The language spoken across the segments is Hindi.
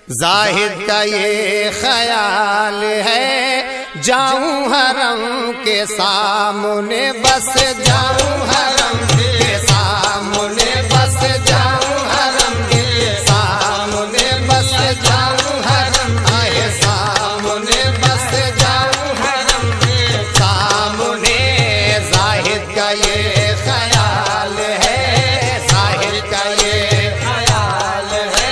जाहिद का ये ख्याल है जाऊं हरम के सामने, बस जाऊं हरम के सामने, बस जाऊं हरम के सामने, बस जाऊं हरम के सामने, बस जाऊं हरम के सामने। जाहिद का ये ख्याल है, जाहिद का ये ख्याल है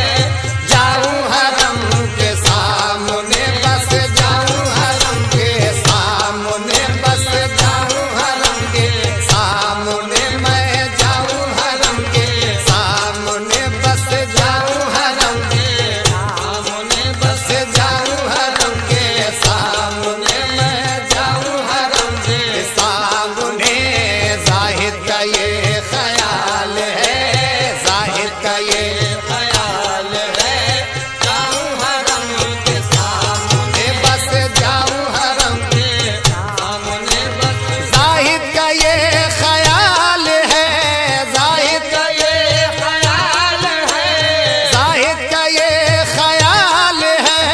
जाऊं हरम के सामने, बस जाऊं हरम के सामने, बस जाऊं हरम के सामने, मैं जाऊं हरम के सामने, बस जाऊं हरम के सामने, बस जाऊं हरम के सामने, मैं जाऊं हरम के सामने। जाहिद का ये ख्याल है, जाहिद का ये ख्याल है जाऊं हरम के सामने, बस जाऊं हरम के सामने, बस। जाहिद का ये ख्याल है, जाहिद का ये ख्याल है, जाहिद का ये ख्याल है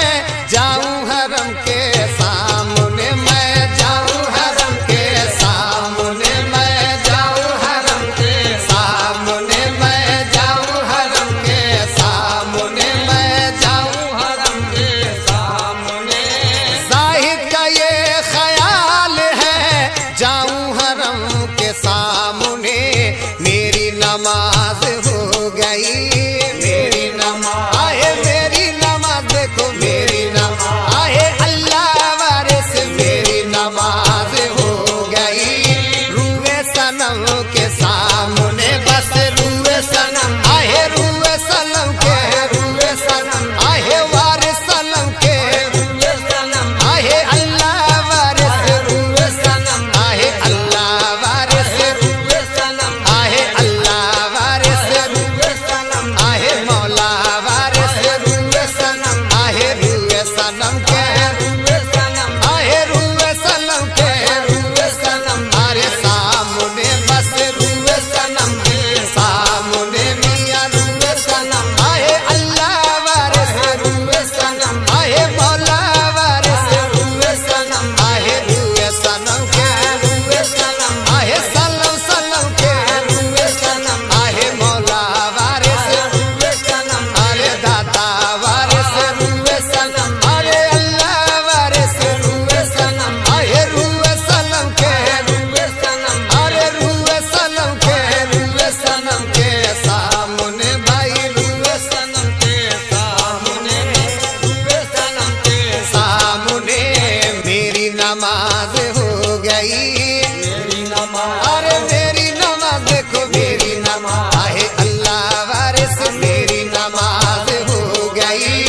जाऊं हरम के सामने, मैं जाऊं हरम के सामने, मैं जाऊं हरम के सामने, मैं जाऊं हरम के सामने, मैं जाऊं हरम के सामने। जाहिद का ये ख्याल है जाऊं हरम के सामने। मेरी नमाज हो गई, मेरी नमाज आए, मेरी नमाज देखो, मेरी नमाज आए, अल्लाह वारिस मेरी नमाज हो गई। रूए सनम के सामने, बस रूए सनम आए, रूए सनम के, रूए सनम आए, वारिस सनम के, रूए सनम आए, अल्लाह वारिस रूए सनम आए, अल्लाह वारिस रूए सनम आए, अल्लाह वारिस रूए सनम आए, मौला वारिस रूए सनम आए, रूए सनम के, रूए सनम आए, रूए सनम के, रूए सनम आरे सामने, बस रूए सनम के सामने, मियां रूए सनम आए, अल्लाह वारिस रूए सनम आए, मौला वारिस रूए सनम आए, रूए सनम के, रूए सनम आए, सनम सनम के, रूए सनम आए, मौला वारिस रूए सनम आरे, दाता वारिस रूए सनम आरे, अल्लाह वारिस रूए सनम आए, रूए सनम के, रूए सनम आरे, रूए सनम के, रूए सनम के सामने, भाई रूए सनम के सामने, रूए सनम के सामने। मेरी नमाज हो गई, मेरी नमाज अरे मेरी नमाज देखो, मेरी नमाज आए, अल्लाह वारिस मेरी नमाज हो गई।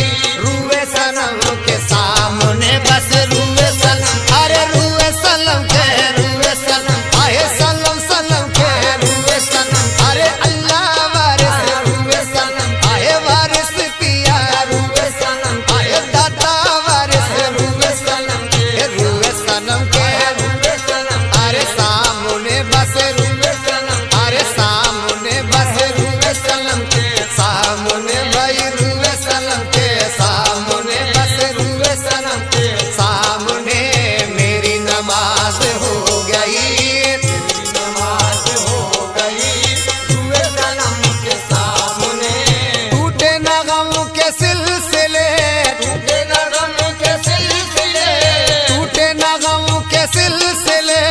रूए सनम के सामने, बस रूए सनम अरे रूए सनम के, रूए सनम आए, सनम सनम के, रूए सनम अरे अल्लाह वारिस रूए सनम आए, वारिस पिया रूए सनम आए, दाता वारिस रूए सनम के, रूए सनम के, रूए सनम अरे सामने, बस रूए सनम अरे सामने, बस रूए सनम के सामने, भाई रूए सनम के सामने, बस रूए सनम के सामने। मेरी नमाज हो गई, नमाज हो गई, रूए सनम के सामने। टूटे न गम के सिलसिले, टूटे न गम के सिलसिले, टूटे न गम के सिलसिले,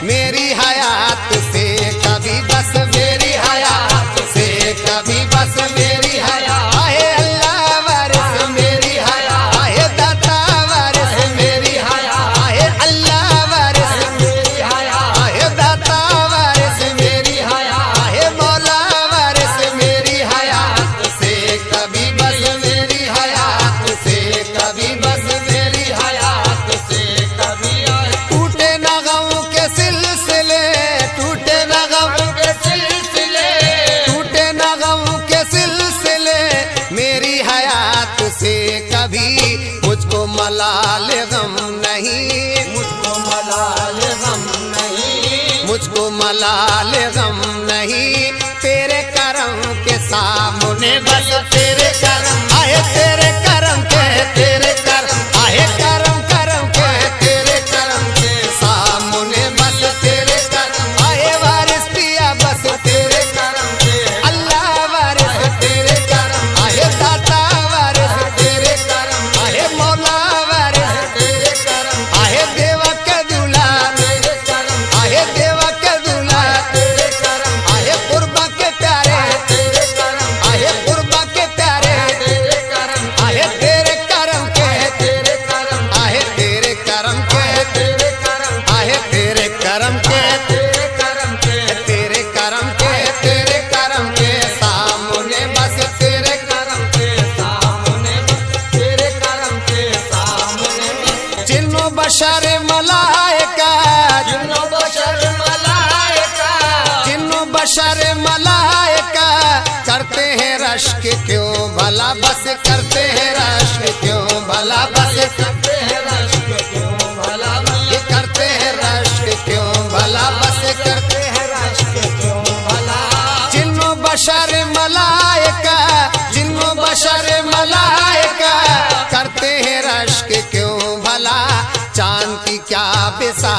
मेरी हयात से कभी बस, मेरी हयात से कभी बस, मेरी हयात आए, अल्लाह वारिस मेरी हयात आए, दाता वारिस मेरी हयात आए, अल्लाह वारिस मेरी हयात आए, दाता वारिस मेरी हयात आए, मौला वारिस मेरी हयात से कभी बस, मेरी हयात से कभी बस, मेरी हयात से कभी आए। टूटे न गम के सिलसिले, टूटे न गम के सिलसिले, टूटे न गम के सिलसिले, मेरी हयात से कभी मुझको मलाल गम नहीं, मुझको मलाल गम नहीं, मुझको मलाल गम नहीं। तेरे करम के सामने, बस तेरे करम आए, तेरे करम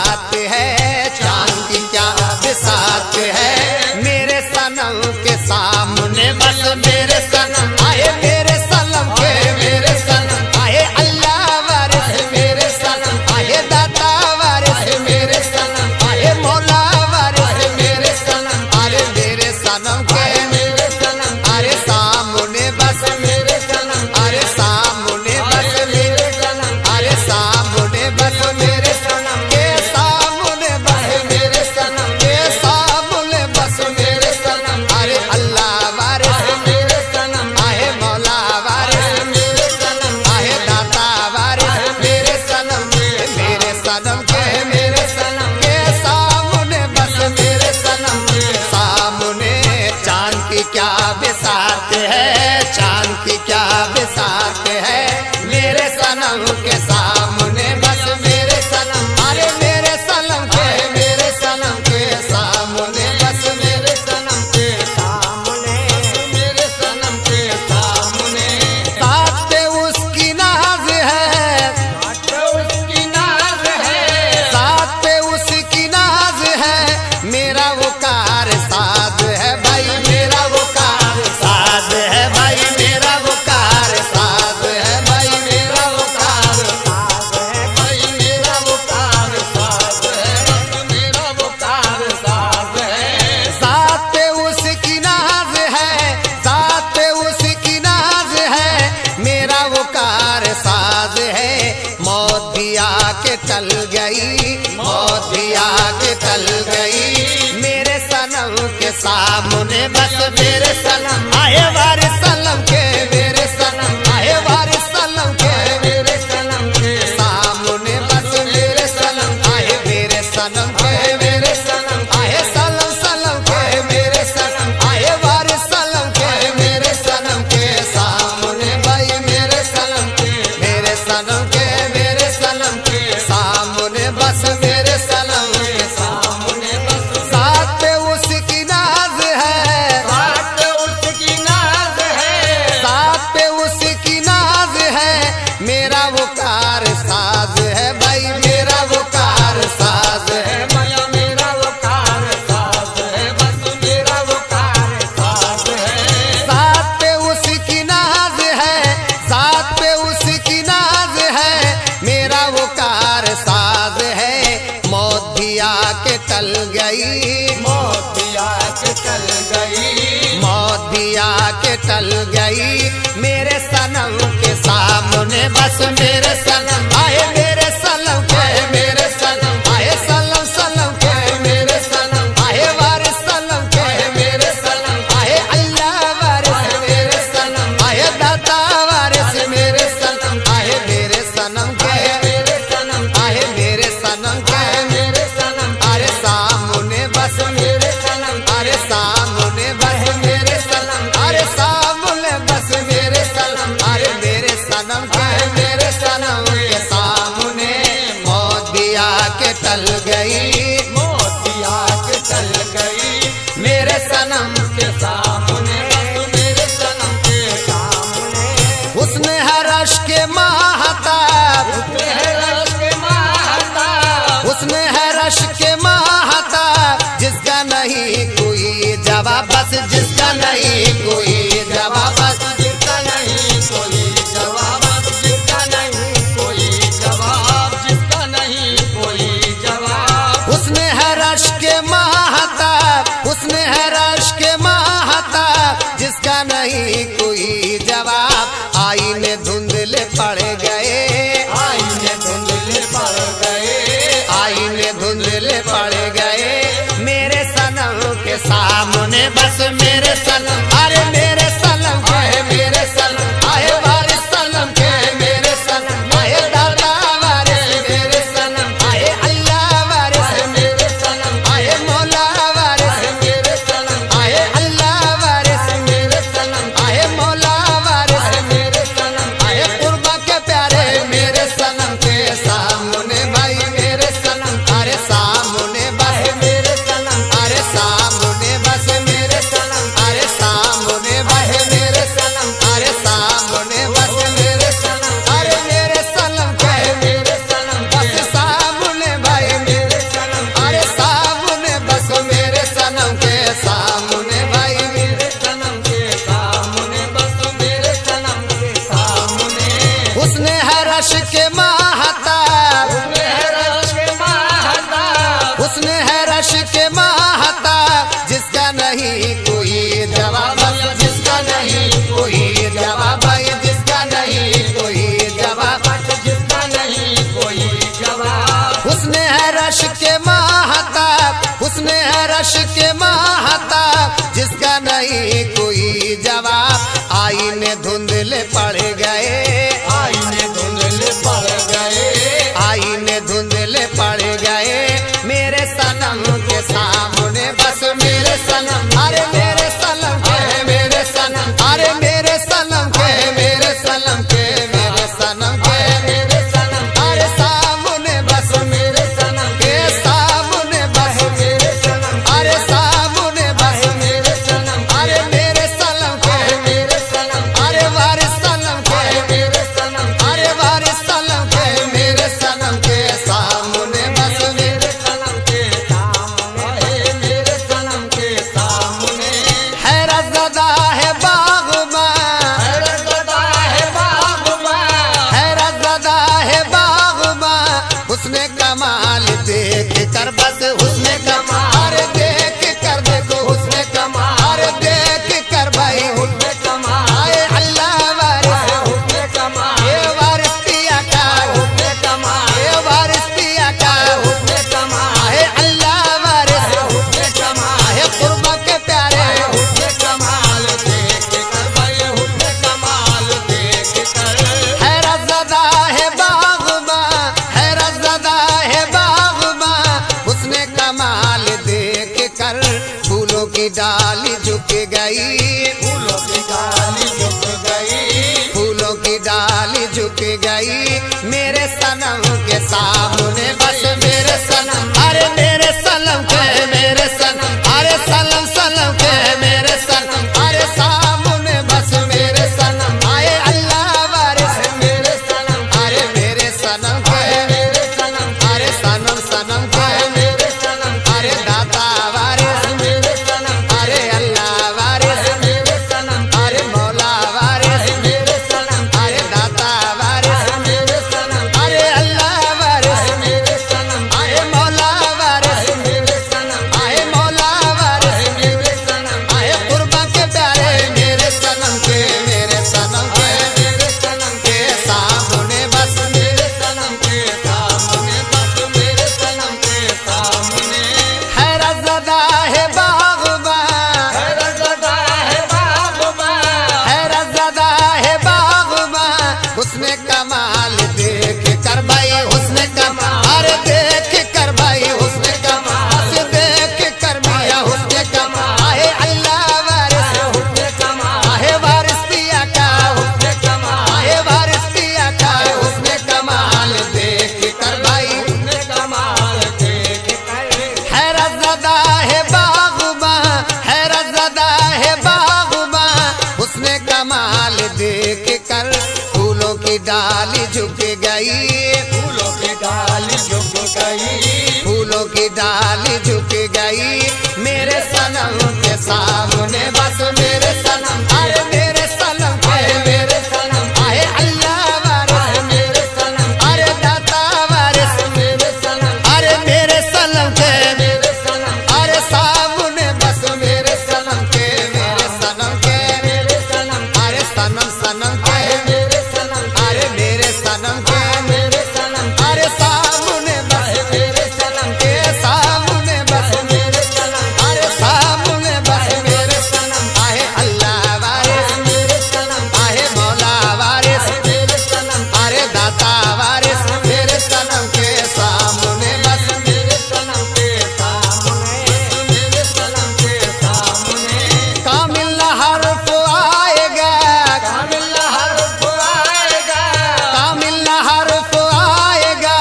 बिसात है, चांद की क्या बिसात है। मेरे सनम के सामने बस मेरे सनम आए, मेरे सनम के मेरे सनम आए। अल्लाह वारिस मेरे सनम आए, दाता वारिस मेरे सनम आए, मौला वारिस मेरे सनम। अरे मेरे सनम के मेरे सनम अरे सामने बस मेरे सनम, अरे सामने बस मेरे सनम, अरे सामने बस मेरे सनम के सामने बस मेरे सनम के सामने बस मेरे सनम। अरे अल्लाह वारिस मेरे सनम आए, मौला वारिस मेरे सनम आए, दाता वारिस मेरे सनम। मेरे सनम के मेरे सनम के सामने बस मेरे सनम सामने। चांद की क्या बिसात है, चांद की क्या बिसात है। मेरे सनम के सामने बस मेरे सनम, अरे मेरे सनम के मेरे सनम के सामने बस मेरे सनम के सामने, मेरे सनम के सामने। साथ पे उसकी नाज है, उसकी नाज है, साथ पे उसकी नाज है। मेरा वो कार साज है भाई, मेरा वो कार साज है भाई, मेरा वो कार साज है भाई, मेरा वो कार साज है भाई, मेरा वो कार साज है, मेरा वो कार साज है। साथ पे उसकी नाज है, साथ पे उसकी नाज है। मेरा वो कार साज है। मौत भी आके टल गई, मौत भी आके टल गई। मेरे सनम के सामने बस मेरे सनम आए, वारिस सनम के मेरे सनम आए, वारिस सनम के मेरे सनम के सामने बस मेरे सनम आए, मेरे सनम के मेरे सनम आए, सनम सनम के मेरे सनम आए, वारिस सनम के मेरे सनम के सामने भाई मेरे सनम के मेरे सनम के मेरे सनम के सामने बस मेरे सनम के सामने बस। साथ पे उसकी नाज है, साथ पे उसकी नाज है, साथ पे उसकी नाज है। मेरा वो कार साज है भाई, मेरा वो कार साज है माया, मेरा वो कार साज है बस, मेरा वो कार साज है। साथ पे उसकी नाज है, साथ पे उसकी नाज है। मेरा वो कार साज है। मौत भी आके टल गई, मौत भी आके टल गई, मौत भी आके टल गई। मेरे सनम के सामने बस मेरे सनम आए, मेरे सनम के मेरे सनम आए, सनम सनम के मेरे सनम आए, वारिस सनम के मेरे सनम आए, अल्लाह वारिस मेरे सनम आए, दाता वारिस मेरे सनम आए, मेरे सनम के मेरे सनम आए, मेरे सनम के मेरे सनम। अरे सामने बस मेरे सनम, अरे सामने बस मेरे सनम, अरे सामने बस मेरे सनम, अरे मेरे सनम के मेरे सनम के सामने। मौत भी आके टल गई, मौत भी आके टल गई। मेरे सनम के सामने बस मेरे सनम के सामने। उसने है रश के महताब, उसने है रश के महताब, उसने है रश के महताब। जिसका नहीं कोई जवाब बस, जिसका नहीं कोई जवाब बस, जिसका नहीं कोई जवाब बस, जिसका नहीं कोई जवाब, जिसका नहीं कोई जवाब। उसने है रश के महताब, उसने है रश के महताब। जिसका नहीं कोई जवाब। आईने धुंधले पड़ गए, आईने धुंधले पड़ गए, आईने धुंधले पड़ गए। मेरे सनम के सामने बस मेरे सनम, अरे मेरे सनम के मेरे सनम आए, वारिस सनम के मेरे सनम आए, दाता वारिस मेरे सनम आए, अल्लाह वारिस मेरे सनम आए, मौला वारिस मेरे सनम आए, अल्लाह वारिस मेरे सनम आए, मौला वारिस मेरे सनम आए। कुर्बा के प्यारे मेरे सनम के सामने भाई मेरे सनम, अरे सामने बस मेरे सनम, अरे सामने बस मेरे सनम, अरे सामने रश के महताब, हुस्न है रश के महताब, जिसका नहीं कोई जवाब, जिसका नहीं कोई जवाब, जिसका नहीं कोई जवाब, जिसका नहीं कोई जवाब। हुस्न है रश के महताब, हुस्न है रश के महताब, जिसका नहीं कोई जवाब। आईने धुंधले पड़ गए, आईने धुंधले पड़ गए, आईने धुंधले पड़ गए मेरे सनम के सामने, बस मेरे सनम, अरे मेरे सनम के, मेरे सनम, अरे मेरे सनम के, मेरे सनम के, मेरे सनम के, मेरे सनम, अरे सामने बस मेरे सनम के सामने, बस मेरे सनम, अरे सामने बस मेरे सनम, अरे मेरे सनम के, मेरे सनम, अरे वारिस सनम के, मेरे सनम, अरे वारिस सनम के, मेरे सनम के सामने बस मेरे सनम के सामने, मेरे सनम के सामने। हैरत ज़दा है बाग़बां, हैरत ज़दा है बाग़बां, हैरत ज़दा है बाग़बां, हुस्न कमाल देख कर बस हुस्न कमाल देख कर, देखो हुस्न कमाल देख कर भाई हुस्न कमाल, आए अल्लाह वारिस हुस्न कमाल, ये वारिस पिया का हुस्न कमाल, ये वारिस पिया का हुस्न कमाल, आए अल्लाह वारिस हुस्न कमाल, आए कुर्बा के प्यारे हुस्न कमाल देख कर भाई हुस्न कमाल देख कर। हैरत ज़दा है बाग़बां, हैरत ज़दा है बाग़बां, हुस्न कमाल देख कर फूलों की डाली झुक गई, फूलों की डाली झुक गई, फूलों की डाली झुक गई मेरे सनम के सामने, बस मेरे सनम, अरे मेरे सनम के, मेरे सनम, अरे सनम सनम के, मेरे सनम, अरे सामने बस मेरे सनम, आए अल्लाह वारिस मेरे सनम, अरे मेरे सनम के, मेरे सनम, अरे सनम सनम के, मेरे सनम, अरे दाता वारिस मेरे सनम, अरे अल्लाह वारिस मेरे सनम, अरे मौला वारिस मेरे सनम, अरे दाता वारिस मेरे सनम, अरे अल्लाह वारिस मेरे सनम, अरे मौला वारिस मेरे सनम, अरे मौला वारिस मेरे सनम, अरे कुर्बा के प्यारे मेरे सनम के, मेरे सनम के, मेरे सनम के सामने बस मेरे सनम के सामने, बस मेरे सनम के सामने। हैरत ज़दा है बाग़बां, हैरत ज़दा है बाग़बां, हैरत ज़दा है बाग़बां, हुस्न कमाल देख कर भाई हुस्न कमाल, अरे देख कर भाई हुस्न कमाल देख कर मियां हुस्न कमाल, आए अल्लाह वारिस हुस्न कमाल, आए वारिस पिया का हुस्न कमाल, आए वारिस पिया का हुस्न कमाल देख कर भाई हुस्न कमाल देख कर। हैरत ज़दा है बाग़बां, हैरत ज़दा है बाग़बां, हुस्न कमाल देख कर फूलों की डाली झुक गई, फूलों की डाली झुक गई, फूलों की डाली झुक गई मेरे सनम के सामने, बस मेरे सनम, अरे मेरे सनम के, मेरे सनम, आए अल्लाह वारिस मेरे सनम, अरे दाता वारिस मेरे सनम, अरे मेरे सनम के, मेरे सनम, अरे सामने बस मेरे सनम के, मेरे सनम के, मेरे सनम, अरे सनम सनम के, मेरे सनम, अरे मेरे सनम के, मेरे सनम, अरे सामने बस मेरे सनम के सामने बस मेरे सनम, अरे सामने बस मेरे सनम, आए अल्लाह वारिस मेरे सनम, आए मौला वारिस मेरे सनम, अरे दाता वारिस मेरे सनम के सामने, बस मेरे सनम के सामने, मेरे सनम के सामने। कामिल हर्फ आएगा, कामिल हर्फ आएगा, कामिल हर्फ आएगा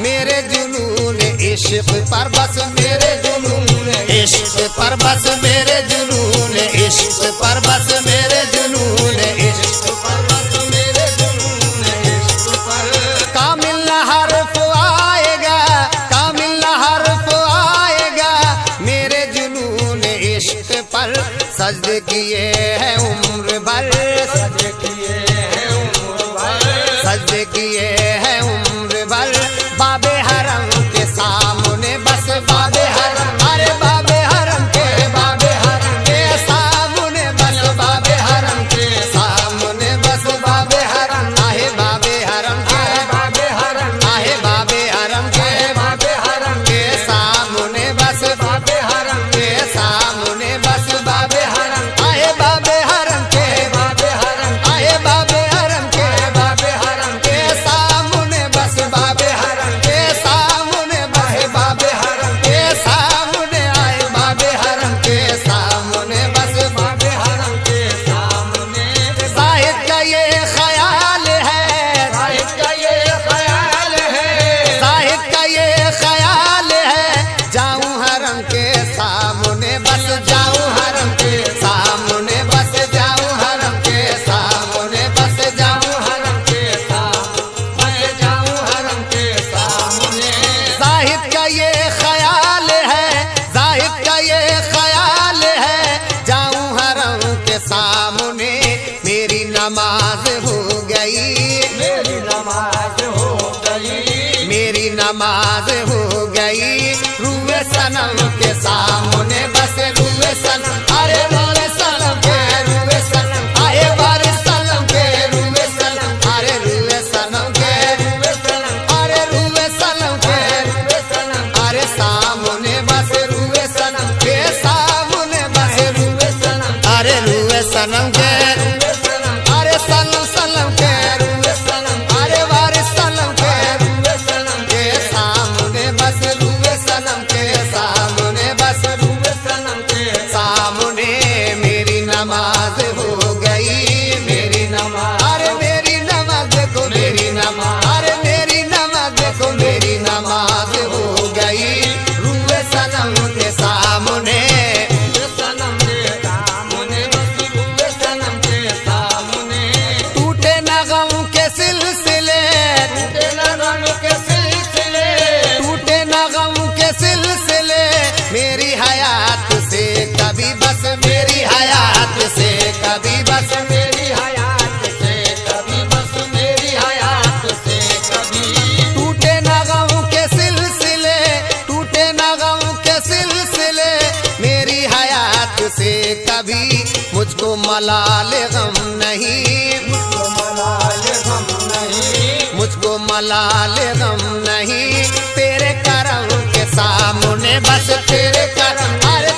मेरे जुनून इश्क पर, बस मेरे जुनून इश्क पर, बस मेरे जुनून इश्क पर, बस मेरे जुनून इश्क पर, बस मेरे जुनून इश्क पर। कामिल हर्फ आएगा, कामिल हर्फ आएगा मेरे जुनून इश्क पर, सजदे किए हैं उम्र भर, सजदे किए हैं उम्र भर, सजदे किए से कभी बस मेरी हयात से कभी, बस मेरी हयात से कभी। टूटे ना गम के सिलसिले, टूटे ना गम के सिलसिले मेरी हयात से कभी, मुझको मलाल गम नहीं, मुझको मलाल गम नहीं, मुझको मलाल गम नहीं, तेरे करम के सामने बस तेरे करम, अरे